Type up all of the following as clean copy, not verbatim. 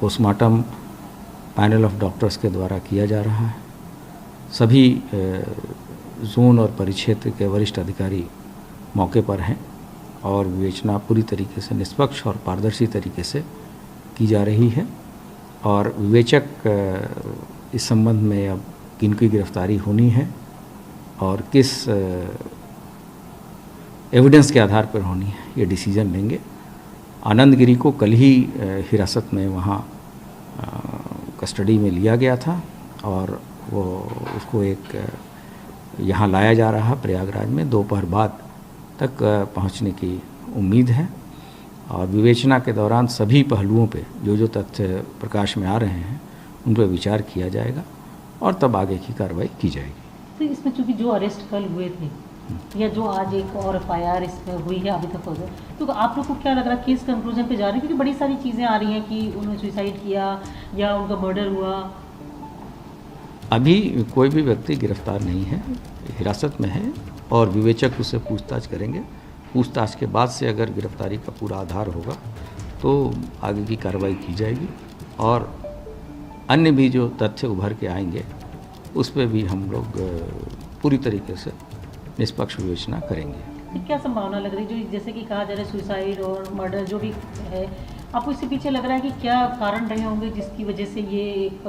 Postmortem panel of doctors के द्वारा किया जा रहा है। सभी जोन और परिक्षेत्र के वरिष्ठ अधिकारी मौके पर हैं और विवेचना पूरी तरीके से निष्पक्ष और पारदर्शी तरीके से की जा रही है। और विवेचक इस संबंध में अब किनकी गिरफ्तारी होनी है और किस एविडेंस के आधार पर होनी है, ये डिसीजन लेंगे। आनंद गिरी को कल ही हिरासत में वहाँ कस्टडी में लिया गया था और वो उसको एक यहाँ लाया जा रहा प्रयागराज में दोपहर बाद तक पहुँचने की उम्मीद है। और विवेचना के दौरान सभी पहलुओं पे जो तथ्य प्रकाश में आ रहे हैं उन पर विचार किया जाएगा और तब आगे की कार्रवाई की जाएगी। तो इसमें चूँकि जो अरेस्ट कल हुए थे या जो आज एक और FIR इसमें हुई है अभी तक हो गए, तो आप लोग को क्या लग रहा है केस कंक्लूजन पे जा रहे हैं? क्योंकि बड़ी सारी चीज़ें आ रही हैं कि उन्होंने सुसाइड किया या उनका मर्डर हुआ। अभी कोई भी व्यक्ति गिरफ्तार नहीं है, हिरासत में है और विवेचक उससे पूछताछ करेंगे। पूछताछ के बाद से अगर गिरफ्तारी का पूरा आधार होगा तो आगे की कार्रवाई की जाएगी और अन्य भी जो तथ्य उभर के आएंगे उस पर भी हम लोग पूरी तरीके से निष्पक्ष विवेचना करेंगे। क्या संभावना लग रही है जो जैसे कि कहा जा रहा है सुसाइड और मर्डर जो भी है, आपको इसके पीछे लग रहा है कि क्या कारण रहे होंगे जिसकी वजह से ये एक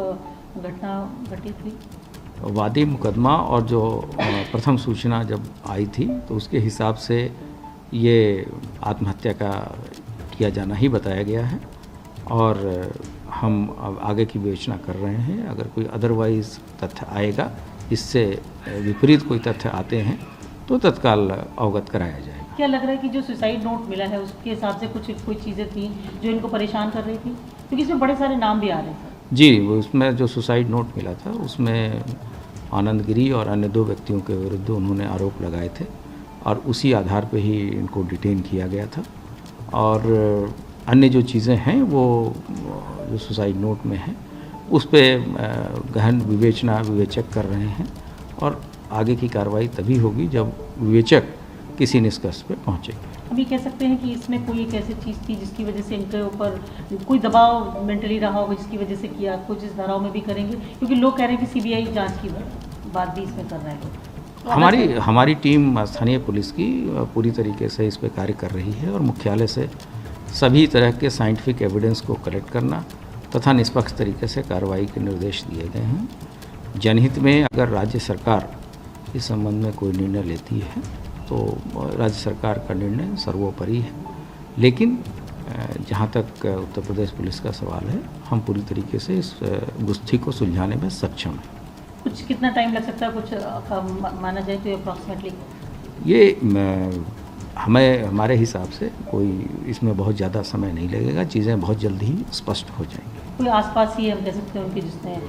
घटना घटित हुई? वादी मुकदमा और जो प्रथम सूचना जब आई थी तो उसके हिसाब से ये आत्महत्या का किया जाना ही बताया गया है और हम अब आगे की विवेचना कर रहे हैं। अगर कोई अदरवाइज तथ्य आएगा, इससे विपरीत कोई तथ्य आते हैं तो तत्काल अवगत कराया जाएगा। क्या लग रहा है कि जो सुसाइड नोट मिला है उसके हिसाब से कोई चीज़ें थी जो इनको परेशान कर रही थी? क्योंकि इसमें बड़े सारे नाम भी आ रहे थे। जी, उसमें जो सुसाइड नोट मिला था उसमें आनंद गिरी और अन्य 2 व्यक्तियों के विरुद्ध उन्होंने आरोप लगाए थे और उसी आधार पे ही इनको डिटेन किया गया था। और अन्य जो चीज़ें हैं वो जो सुसाइड नोट में है उस पर गहन विवेचना विवेचक कर रहे हैं और आगे की कार्रवाई तभी होगी जब विवेचक किसी निष्कर्ष पे पहुँचेंगे। अभी कह सकते हैं कि इसमें कोई एक ऐसी चीज़ थी जिसकी वजह से इनके ऊपर कोई दबाव मेंटली रहा होगा जिसकी वजह से किया, कुछ इस धाराओं में भी करेंगे? क्योंकि लोग कह रहे हैं कि CBI जांच की बात भी इसमें कर रहे हैं लोग। हमारी टीम स्थानीय पुलिस की पूरी तरीके से इस पर कार्य कर रही है और मुख्यालय से सभी तरह के साइंटिफिक एविडेंस को कलेक्ट करना तथा निष्पक्ष तरीके से कार्रवाई के निर्देश दिए गए हैं। जनहित में अगर राज्य सरकार इस संबंध में कोई निर्णय लेती है तो राज्य सरकार का निर्णय सर्वोपरि है, लेकिन जहाँ तक उत्तर प्रदेश पुलिस का सवाल है हम पूरी तरीके से इस गुत्थी को सुलझाने में सक्षम हैं। कुछ कितना टाइम लग सकता है, कुछ माना जाए तो अप्रॉक्सीमेटली? ये हमारे हिसाब से कोई इसमें बहुत ज़्यादा समय नहीं लगेगा, चीज़ें बहुत जल्दी ही स्पष्ट हो जाएंगी। कोई आसपास ही हम कह सकते हैं उनके जिसने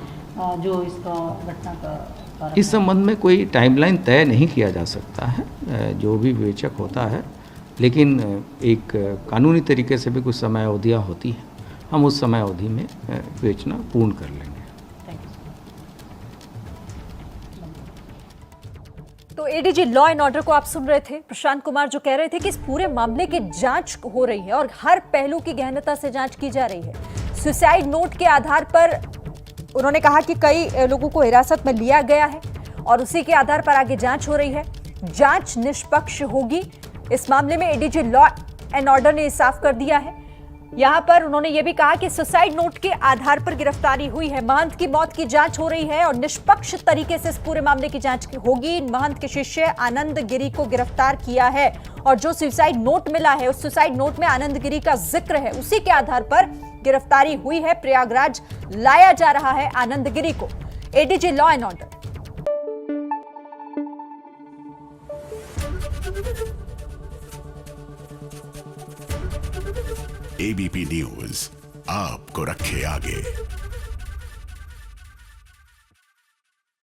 जो इसका घटना का इस संबंध में कोई टाइमलाइन तय नहीं किया जा सकता है, जो भी विवेचक होता है, लेकिन एक कानूनी तरीके से भी कुछ समय अवधियाँ होती हैं, हम उस समय अवधि में विवेचना पूर्ण कर लेंगे। तो ADG लॉ एंड ऑर्डर को आप सुन रहे थे, प्रशांत कुमार जो कह रहे थे कि इस पूरे मामले की जांच हो रही है और हर पहलू की गहनता से जांच की जा रही है। सुसाइड नोट के आधार पर उन्होंने कहा कि कई लोगों को हिरासत में लिया गया है और उसी के आधार पर आगे जांच हो रही है। जांच निष्पक्ष होगी। इस मामले में ADG लॉ एंड ऑर्डर ने साफ कर दिया है। यहां पर उन्होंने ये भी कहा कि सुसाइड नोट के आधार पर गिरफ्तारी हुई है। महंत की मौत की जांच हो रही है और निष्पक्ष तरीके से इस पूरे मामले की जांच होगी। महंत के शिष्य आनंद गिरी को गिरफ्तार किया है और जो सुसाइड नोट मिला है उस सुसाइड नोट में आनंद गिरी का जिक्र है, उसी के आधार पर गिरफ्तारी हुई है। प्रयागराज लाया जा रहा है आनंद गिरी को। ADG law and order. ABP news आपको रखे आगे।